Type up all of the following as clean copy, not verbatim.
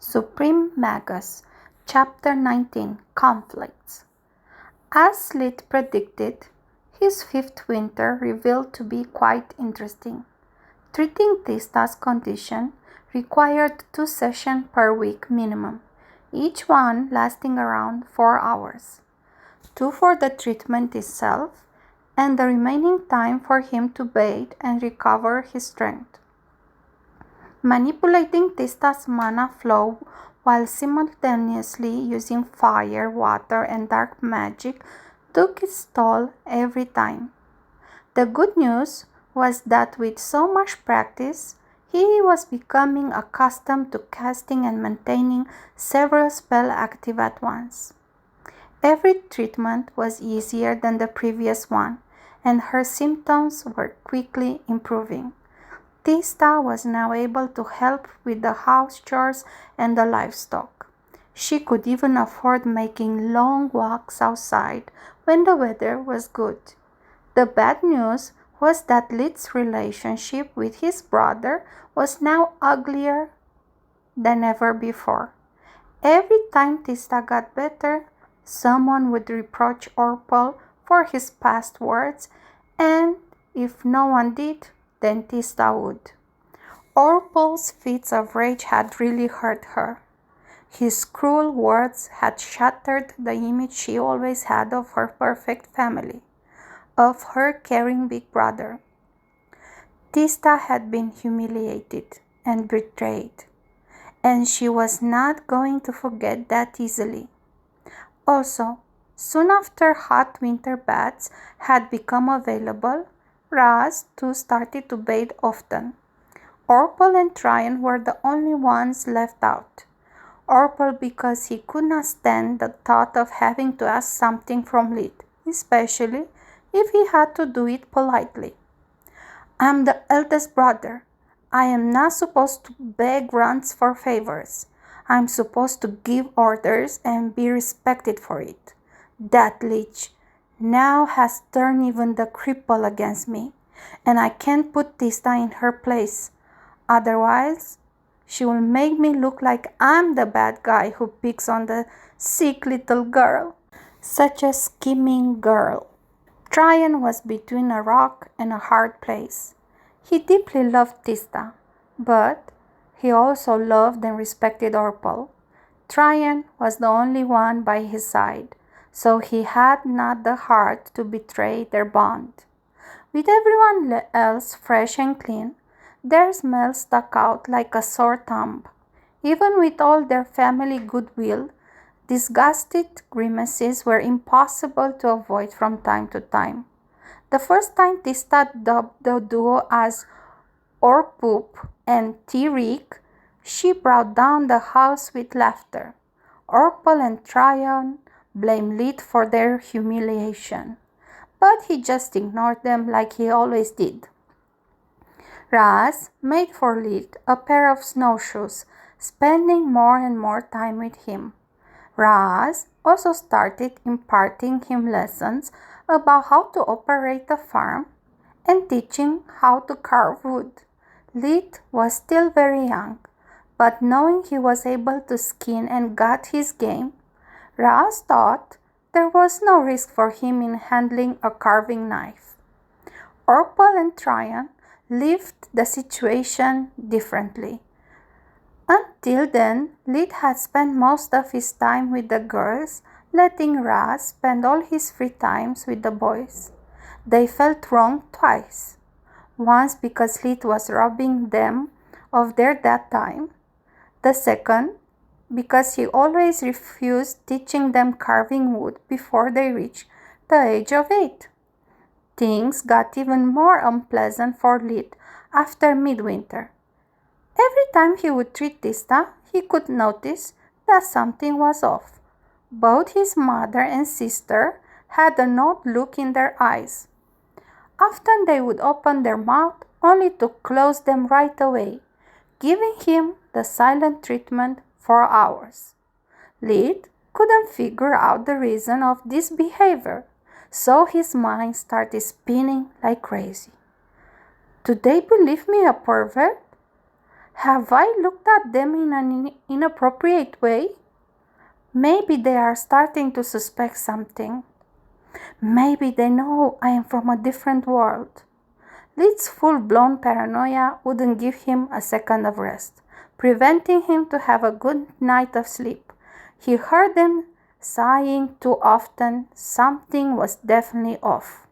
Supreme Magus, Chapter 19 Conflicts. As Lid predicted, his fifth winter revealed to be quite interesting. Treating Tista's condition required 2 sessions per week minimum, each one lasting around 4 hours. 2 for the treatment itself, and the remaining time for him to bathe and recover his strength. Manipulating Tista's mana flow while simultaneously using fire, water, and dark magic took its toll every time. The good news was that with so much practice, he was becoming accustomed to casting and maintaining several spells active at once. Every treatment was easier than the previous one, and her symptoms were quickly improving. Tista was now able to help with the house chores and the livestock. She could even afford making long walks outside when the weather was good. The bad news was that Lid's relationship with his brother was now uglier than ever before. Every time Tista got better, someone would reproach Orpal for his past words, and if no one did, then Tista would. Orpal's fits of rage had really hurt her. His cruel words had shattered the image she always had of her perfect family, of her caring big brother. Tista had been humiliated and betrayed, and she was not going to forget that easily. Also, soon after hot winter baths had become available, Raz too started to bathe often. Orpal and Tryon were the only ones left out. Orpal because he could not stand the thought of having to ask something from Lid, especially if he had to do it politely. "I'm the eldest brother. I am not supposed to beg runs for favors. I'm supposed to give orders and be respected for it. That leech now has turned even the cripple against me, and I can't put Tista in her place. Otherwise, she will make me look like I'm the bad guy who picks on the sick little girl." Such a scheming girl. Tryon was between a rock and a hard place. He deeply loved Tista, but he also loved and respected Orpal. Tryon was the only one by his side, so he had not the heart to betray their bond. With everyone else fresh and clean, their smell stuck out like a sore thumb. Even with all their family goodwill, disgusted grimaces were impossible to avoid from time to time. The first time Tista dubbed the duo as Orpoop and T-Rick, she brought down the house with laughter. Orpal and Tryon blamed Lid for their humiliation, but he just ignored them like he always did. Raz made for Lid a pair of snowshoes, spending more and more time with him. Raz also started imparting him lessons about how to operate a farm and teaching how to carve wood. Lid was still very young, but knowing he was able to skin and gut his game, Raz thought there was no risk for him in handling a carving knife. Orpal and Tryon lived the situation differently. Until then, Lid had spent most of his time with the girls, letting Raz spend all his free times with the boys. They felt wrong twice. Once because Lid was robbing them of their that time. The second because he always refused teaching them carving wood before they reached the age of 8. Things got even more unpleasant for Lid after midwinter. Every time he would treat Tista, he could notice that something was off. Both his mother and sister had an odd look in their eyes. Often they would open their mouth only to close them right away, giving him the silent treatment for hours. Lid couldn't figure out the reason of this behavior, so his mind started spinning like crazy. "Do they believe me a pervert? Have I looked at them in an inappropriate way? Maybe they are starting to suspect something. Maybe they know I am from a different world. Lid's full-blown paranoia wouldn't give him a second of rest, preventing him to have a good night of sleep. He heard them sighing too often. Something was definitely off.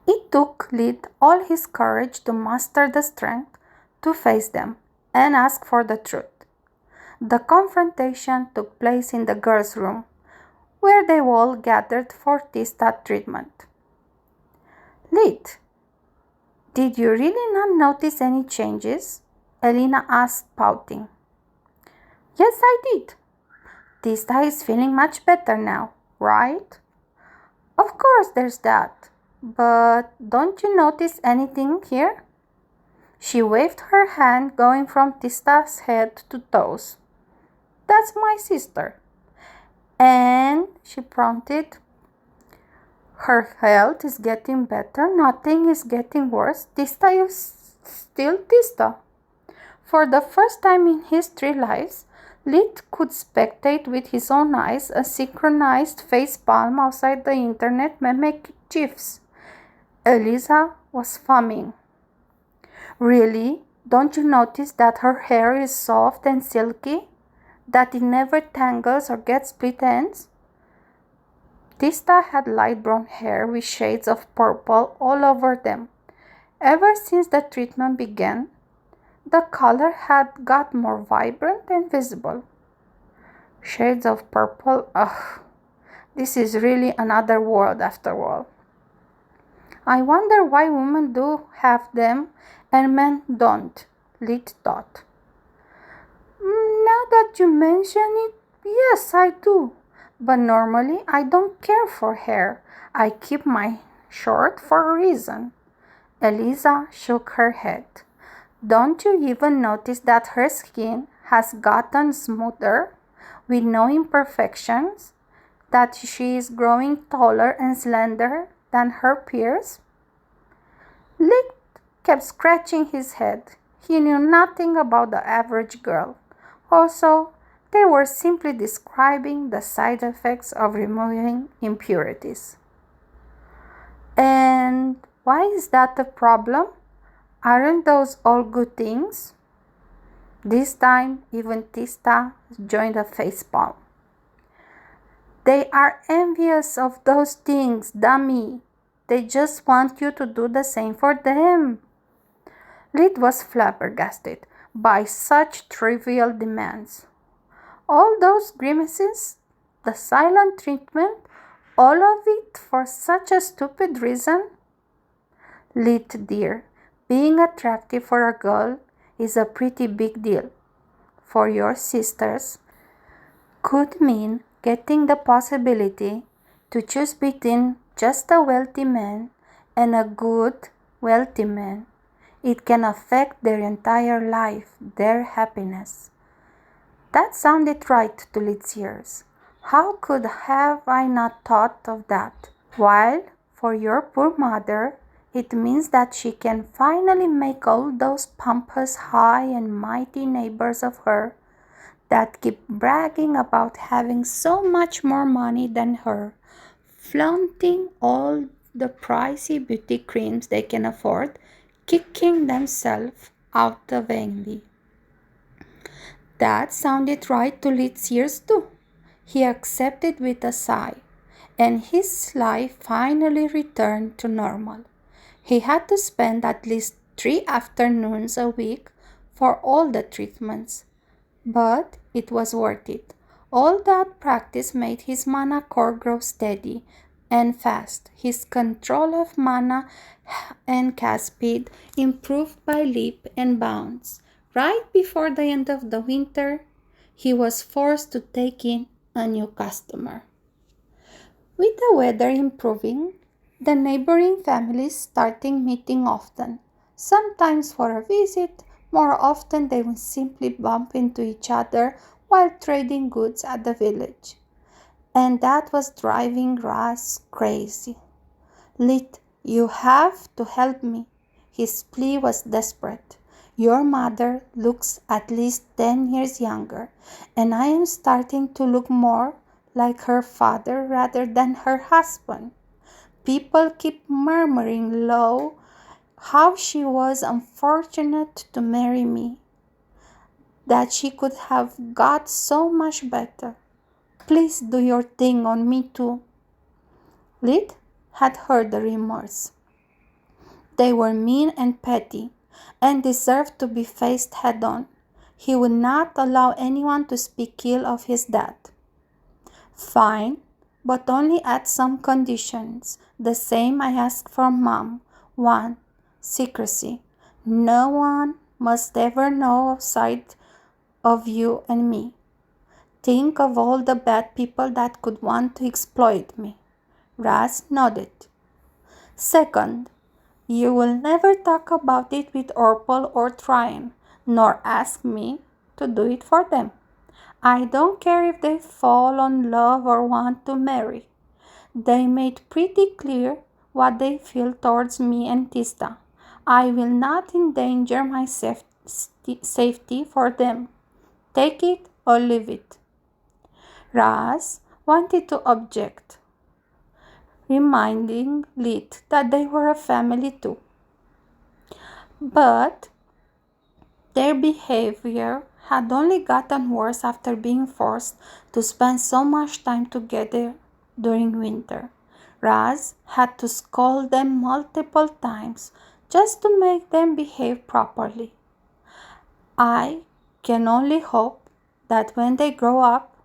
It took Lid all his courage to muster the strength to face them and ask for the truth. The confrontation took place in the girls' room, where they all gathered for Tista treatment. Lid, did you really not notice any changes? Elena asked, pouting. Yes, I did. Tista is feeling much better now, right? Of course there's that. But don't you notice anything here? She waved her hand, going from Tista's head to toes. That's my sister. And she prompted, her health is getting better, nothing is getting worse. Tista is still Tista. For the first time in his 3 lives, Lid could spectate with his own eyes a synchronized facepalm outside the internet mimic gifs. Eliza was fuming. Really? Don't you notice that her hair is soft and silky? That it never tangles or gets split ends? Tista had light brown hair with shades of purple all over them. Ever since the treatment began, the color had got more vibrant and visible. Shades of purple? Ugh, this is really another world after all. I wonder why women do have them and men don't, Lid thought. Now that you mention it, yes, I do. But normally I don't care for hair. I keep mine short for a reason. Eliza shook her head. Don't you even notice that her skin has gotten smoother with no imperfections? That she is growing taller and slender than her peers? Lid kept scratching his head. He knew nothing about the average girl. Also, they were simply describing the side effects of removing impurities. And why is that a problem? Aren't those all good things? This time, even Tista joined a facepalm. They are envious of those things, dummy. They just want you to do the same for them. Lid was flabbergasted by such trivial demands. All those grimaces, the silent treatment, all of it for such a stupid reason? Lid, dear, being attractive for a girl is a pretty big deal. For your sisters, could mean getting the possibility to choose between just a wealthy man and a good, wealthy man. It can affect their entire life, their happiness. That sounded right to Lid's ears. How could have I not thought of that? While, for your poor mother, it means that she can finally make all those pompous, high and mighty neighbors of her that keep bragging about having so much more money than her, flaunting all the pricey beauty creams they can afford, kicking themselves out of envy. That sounded right to Lid's ears too. He accepted with a sigh, and his life finally returned to normal. He had to spend at least 3 afternoons a week for all the treatments, but it was worth it. All that practice made his mana core grow steady and fast. His control of mana and cast speed improved by leap and bounds. Right before the end of the winter, he was forced to take in a new customer. With the weather improving, the neighboring families started meeting often, sometimes for a visit. More often they would simply bump into each other while trading goods at the village. And that was driving Russ crazy. Lid, you have to help me. His plea was desperate. Your mother looks at least 10 years younger, and I am starting to look more like her father rather than her husband. People keep murmuring low how she was unfortunate to marry me, that she could have got so much better. Please do your thing on me too. Lid had heard the remorse. They were mean and petty, and deserved to be faced head on. He would not allow anyone to speak ill of his dad. Fine, but only at some conditions. The same I ask from Mom. 1. Secrecy. No one must ever know outside of you and me. Think of all the bad people that could want to exploit me. Raz nodded. 2. You will never talk about it with Orpal or Trine, nor ask me to do it for them. I don't care if they fall in love or want to marry. They made pretty clear what they feel towards me and Tista. I will not endanger my safety for them. Take it or leave it. Raz wanted to object, reminding Lid that they were a family too. But their behavior had only gotten worse after being forced to spend so much time together during winter. Raz had to scold them multiple times just to make them behave properly. I can only hope that when they grow up,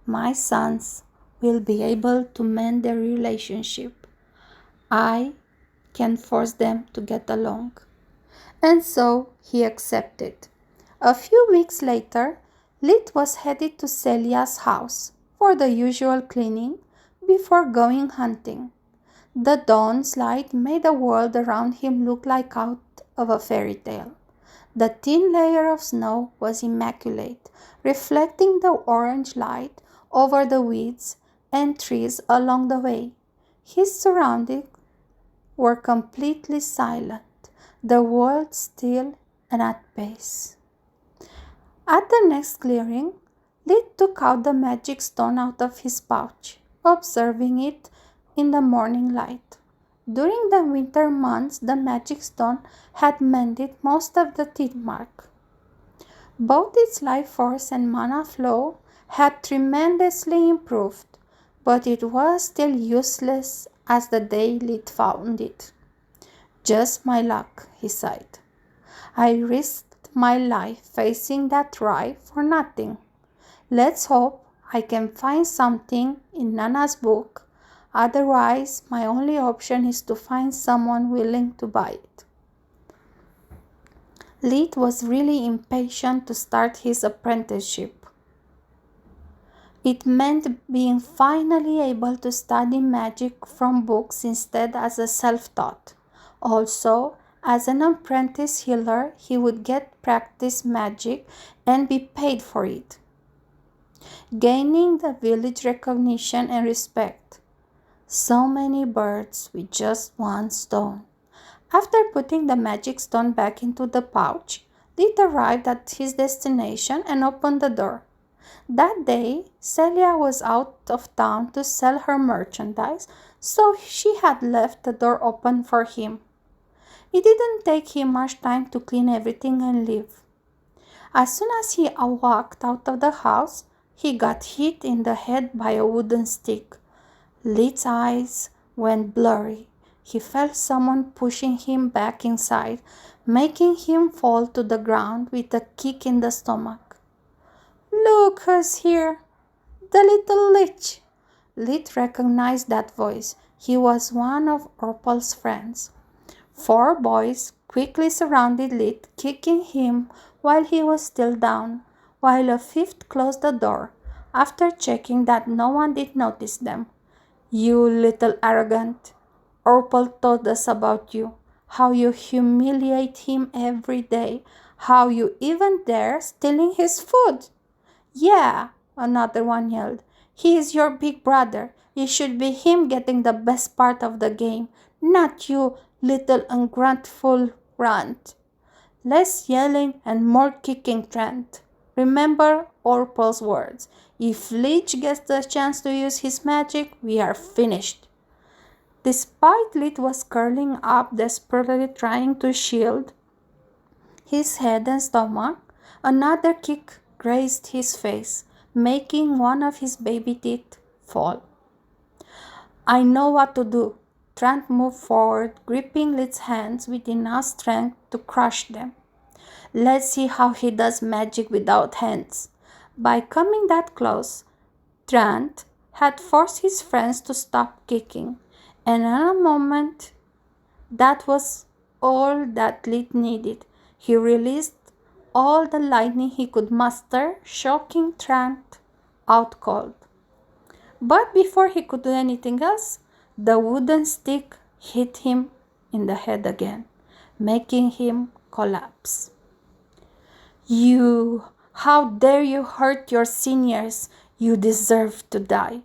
my sons will be able to mend their relationship. I can force them to get along. And so he accepted. A few weeks later, Lid was headed to Celia's house for the usual cleaning before going hunting. The dawn's light made the world around him look like out of a fairy tale. The thin layer of snow was immaculate, reflecting the orange light over the weeds and trees along the way. His surroundings were completely silent, the world still and at peace. At the next clearing, Lid took out the magic stone out of his pouch, observing it in the morning light. During the winter months, the magic stone had mended most of the teeth mark. Both its life force and mana flow had tremendously improved, but it was still useless as the day Lid found it. Just my luck, he sighed. I risked my life facing that try for nothing. Let's hope I can find something in Nana's book. Otherwise, my only option is to find someone willing to buy it. Lid was really impatient to start his apprenticeship. It meant being finally able to study magic from books instead as a self-taught. Also, as an apprentice healer, he would get practice magic and be paid for it, gaining the village recognition and respect. So many birds with just one stone. After putting the magic stone back into the pouch, Lid arrived at his destination and opened the door. That day, Celia was out of town to sell her merchandise, so she had left the door open for him. It didn't take him much time to clean everything and leave. As soon as he walked out of the house, he got hit in the head by a wooden stick. Lid's eyes went blurry. He felt someone pushing him back inside, making him fall to the ground with a kick in the stomach. "Look who's here! The little lich!" Lid recognized that voice. He was one of Orpal's friends. 4 boys quickly surrounded Lid, kicking him while he was still down, while a 5th closed the door, after checking that no one did notice them. "You little arrogant! Orpal told us about you, how you humiliate him every day, how you even dare stealing his food." "Yeah," another one yelled. "He is your big brother. It should be him getting the best part of the game, not you, little ungrateful runt." Less yelling and more kicking, Trent. Remember Orpal's words. If Leech gets the chance to use his magic, we are finished. Despite Leech was curling up, desperately trying to shield his head and stomach, another kick grazed his face, making one of his baby teeth fall. I know what to do. Trent moved forward, gripping Leech's hands with enough strength to crush them. Let's see how he does magic without hands. By coming that close, Trent had forced his friends to stop kicking, and in a moment, that was all that Leech needed. He released all the lightning he could muster, shocking Trent out cold. But before he could do anything else, the wooden stick hit him in the head again, making him collapse. How dare you hurt your seniors? You deserve to die.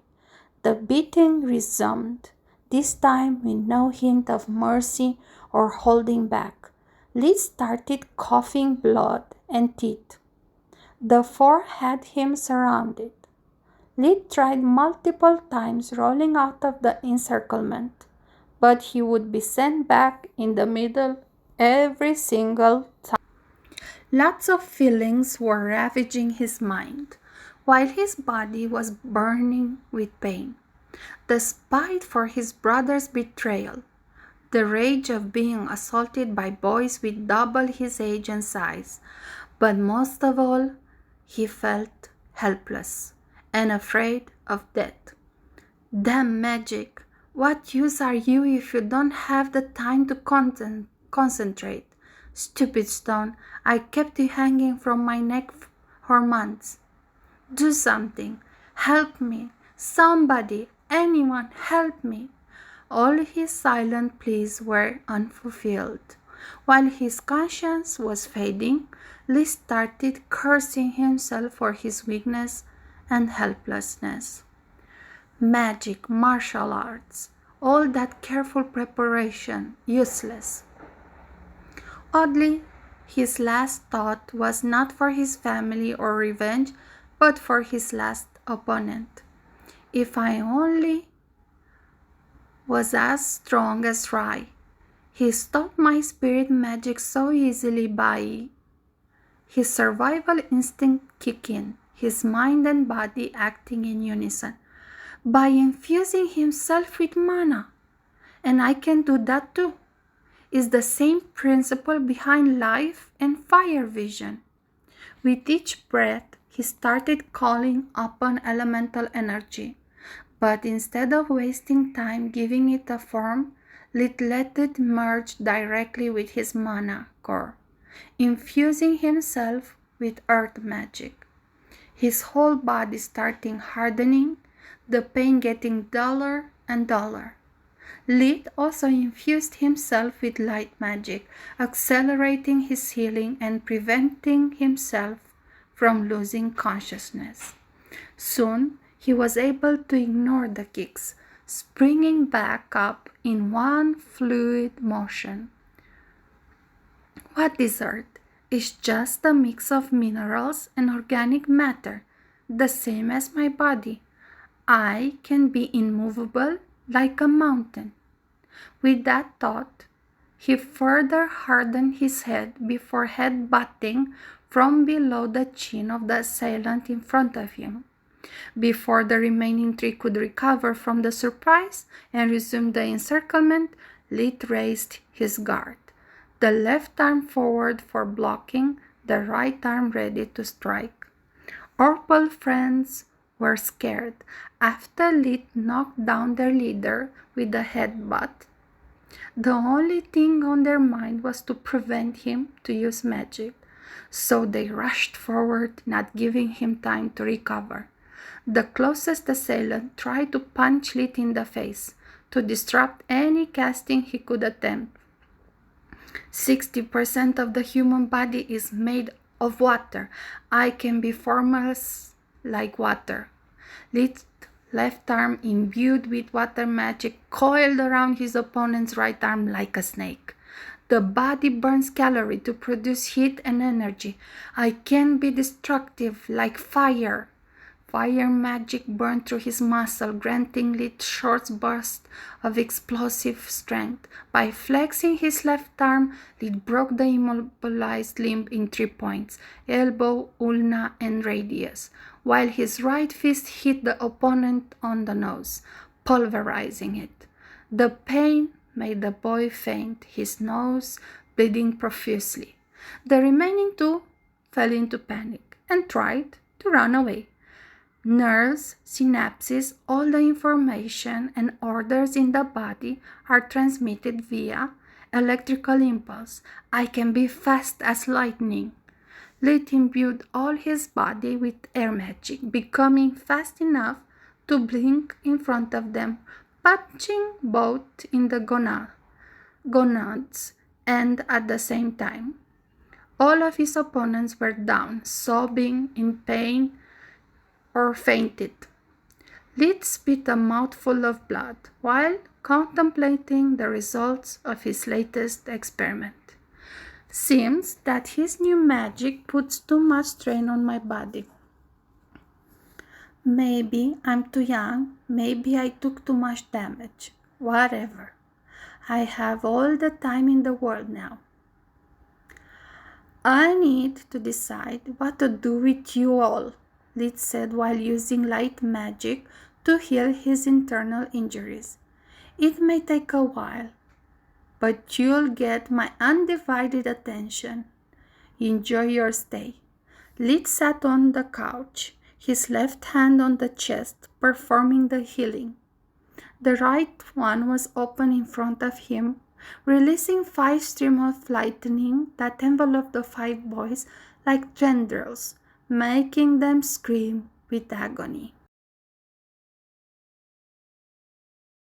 The beating resumed, this time with no hint of mercy or holding back. Leech started coughing blood and teeth. The four had him surrounded. Leech tried multiple times rolling out of the encirclement, but he would be sent back in the middle every single time. Lots of feelings were ravaging his mind, while his body was burning with pain. The spite for his brother's betrayal, the rage of being assaulted by boys with double his age and size, but most of all, he felt helpless and afraid of death. Damn magic! What use are you if you don't have the time to concentrate? Stupid stone, I kept you hanging from my neck for months. Do something. Help me. Somebody, anyone, help me. All his silent pleas were unfulfilled. While his conscience was fading, Lee started cursing himself for his weakness and helplessness. Magic, martial arts, all that careful preparation, useless. Oddly, his last thought was not for his family or revenge, but for his last opponent. If I only was as strong as Rai. He stopped my spirit magic so easily by his survival instinct kick in, his mind and body acting in unison, by infusing himself with mana. And I can do that too. Is the same principle behind life and fire vision. With each breath, he started calling upon elemental energy, but instead of wasting time giving it a form, let it merge directly with his mana core, infusing himself with earth magic. His whole body starting hardening, the pain getting duller and duller. Lead also infused himself with light magic, accelerating his healing and preventing himself from losing consciousness. Soon, he was able to ignore the kicks, springing back up in one fluid motion. What is earth? It's just a mix of minerals and organic matter, the same as my body. I can be immovable like a mountain. With that thought, he further hardened his head before head-butting from below the chin of the assailant in front of him. Before the remaining three could recover from the surprise and resume the encirclement, Leet raised his guard, the left arm forward for blocking, the right arm ready to strike. Orpal friends were scared after Leet knocked down their leader with a headbutt. The only thing on their mind was to prevent him to use magic, so they rushed forward, not giving him time to recover. The closest assailant tried to punch Leet in the face, to disrupt any casting he could attempt. 60% of the human body is made of water. I can be formless like water. Leet's left arm, imbued with water magic, coiled around his opponent's right arm like a snake. The body burns calories to produce heat and energy. I can be destructive like fire. Fire magic burned through his muscle, granting Lit short bursts of explosive strength. By flexing his left arm, Lit broke the immobilized limb in 3 points: elbow, ulna, and radius, while his right fist hit the opponent on the nose, pulverizing it. The pain made the boy faint, his nose bleeding profusely. The remaining 2 fell into panic and tried to run away. Nerves, synapses, all the information and orders in the body are transmitted via electrical impulse. I can be fast as lightning. Lit imbued all his body with air magic, becoming fast enough to blink in front of them, punching both in the gonads and at the same time. All of his opponents were down, sobbing in pain or fainted. Lit spit a mouthful of blood while contemplating the results of his latest experiment. Seems that his new magic puts too much strain on my body. Maybe I'm too young, maybe I took too much damage. Whatever. I have all the time in the world now. I need to decide what to do with you all, Lit said while using light magic to heal his internal injuries. It may take a while, but you'll get my undivided attention. Enjoy your stay. Lit sat on the couch, his left hand on the chest, performing the healing. The right one was open in front of him, releasing 5 streams of lightning that enveloped the 5 boys like tendrils, making them scream with agony.